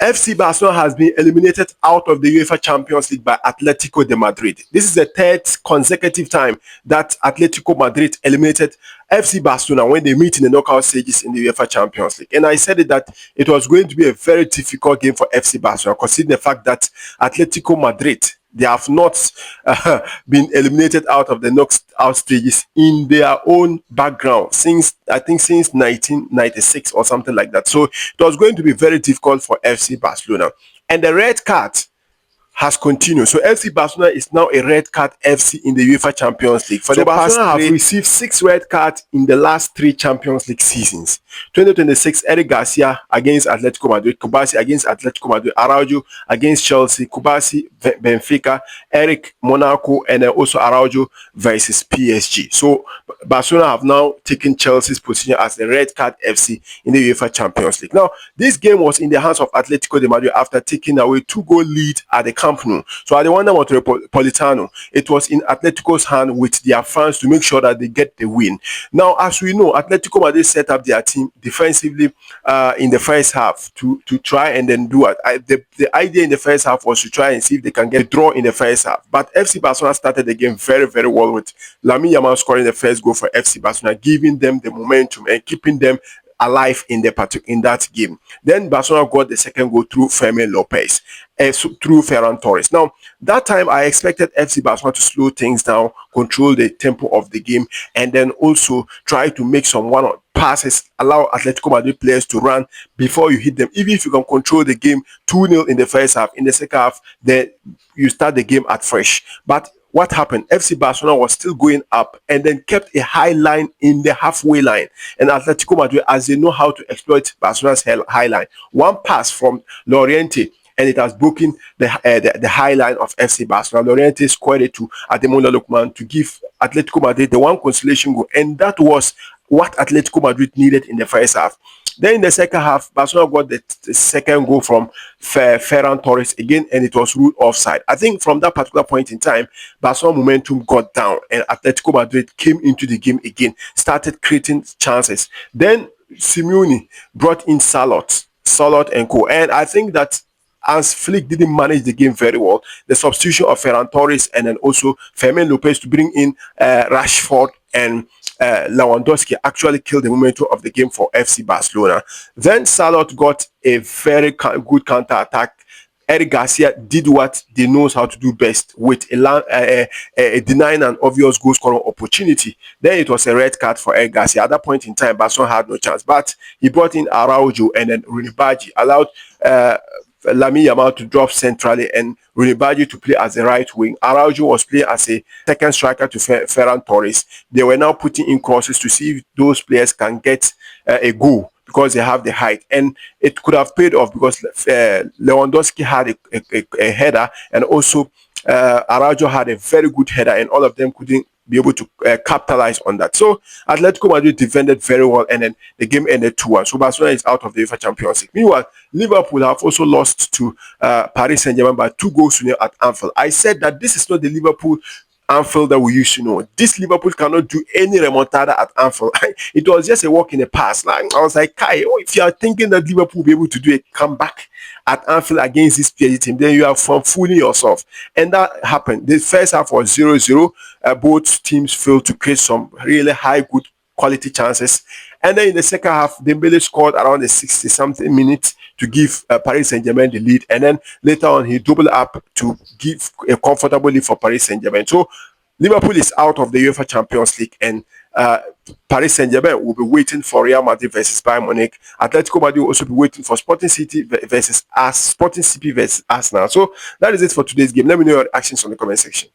FC Barcelona has been eliminated out of the UEFA Champions League by Atletico de Madrid. This is the third consecutive time that Atletico Madrid eliminated FC Barcelona when they meet in the knockout stages in the UEFA Champions League. And I said that it was going to be a very difficult game for FC Barcelona, considering the fact that Atletico Madrid, they have not been eliminated out of the knockout stages in their own background since 1996 or something like that. So it was going to be very difficult for FC Barcelona. And the red card has continued. So FC Barcelona is now a red card FC in the UEFA Champions League. For the Barcelona have received 6 red cards in the last 3 Champions League seasons. 2026, Eric Garcia against Atletico Madrid, Kubasi against Atletico Madrid, Araujo against Chelsea, Kubasi Benfica, Eric Monaco, and then also Araujo versus PSG. So Barcelona have now taken Chelsea's position as the red card FC in the UEFA Champions League. Now, this game was in the hands of Atletico de Madrid after taking away 2-goal lead at the Camp Nou. So at the Wanda Metropolitano, it was in Atletico's hand with their fans to make sure that they get the win. Now, as we know, Atletico Madrid set up their team defensively in the first half to try and then do it. The idea in the first half was to try and see if they can get a draw in the first half. But FC Barcelona started the game very, very well with Lamine Yamal scoring the first goal for FC Barcelona, giving them the momentum and keeping them alive in that game. Then Barcelona got the second goal through Fermin Lopez, through Ferran Torres. Now, that time I expected FC Barcelona to slow things down, control the tempo of the game, and then also try to make some one-on passes, allow Atletico Madrid players to run before you hit them. Even if you can control the game 2-0 in the first half, in the second half, then you start the game at fresh. But what happened? FC Barcelona was still going up and then kept a high line in the halfway line. And Atletico Madrid, as they know how to exploit Barcelona's high line, one pass from Llorente and it has broken the high line of FC Barcelona. Llorente scored it to Ademola Lookman to give Atletico Madrid the one consolation goal, and that was what Atletico Madrid needed in the first half. Then in the second half, Barcelona got the second goal from Ferran Torres again, and it was ruled offside. I think from that particular point in time, Barcelona momentum got down, and Atletico Madrid came into the game again, started creating chances. Then Simeone brought in Salot and co. And I think that as Flick didn't manage the game very well, the substitution of Ferran Torres and then also Fermin Lopez to bring in Rashford and Lewandowski actually killed the momentum of the game for FC Barcelona. Then Salot got a very good counter-attack. Eric Garcia did what they knows how to do best with a denying an obvious goal scoring opportunity. Then it was a red card for Eric Garcia. At that point in time, Barcelona had no chance, but he brought in Araujo and then Rooney-Badji, allowed Lamine Yamal to drop centrally and Rooney-Badji to play as a right wing. Araujo was playing as a second striker to Ferran Torres. They were now putting in crosses to see if those players can get a goal because they have the height. And it could have paid off because Lewandowski had a header, and also Araujo had a very good header, and all of them couldn't be able to capitalize on that. So Atletico Madrid defended very well, and then the game ended 2-1. So Barcelona is out of the UEFA Champions League. Meanwhile, Liverpool have also lost to Paris Saint-Germain by 2-0 at Anfield. I said that this is not the Liverpool Anfield that we used to know. This Liverpool cannot do any remontada at Anfield. It was just a walk in the past. Like, I was like, Kai, if you are thinking that Liverpool will be able to do a comeback at Anfield against this PSG team, then you are fooling yourself. And that happened. The first half was 0-0. Both teams failed to create some really high, good quality chances. And then in the second half, Dembele scored around the 60-something minutes to give Paris Saint-Germain the lead. And then later on, he doubled up to give a comfortable lead for Paris Saint-Germain. So Liverpool is out of the UEFA Champions League, and Paris Saint-Germain will be waiting for Real Madrid versus Bayern Munich. Atletico Madrid will also be waiting for Sporting CP versus Arsenal. So that is it for today's game. Let me know your reactions on the comment section.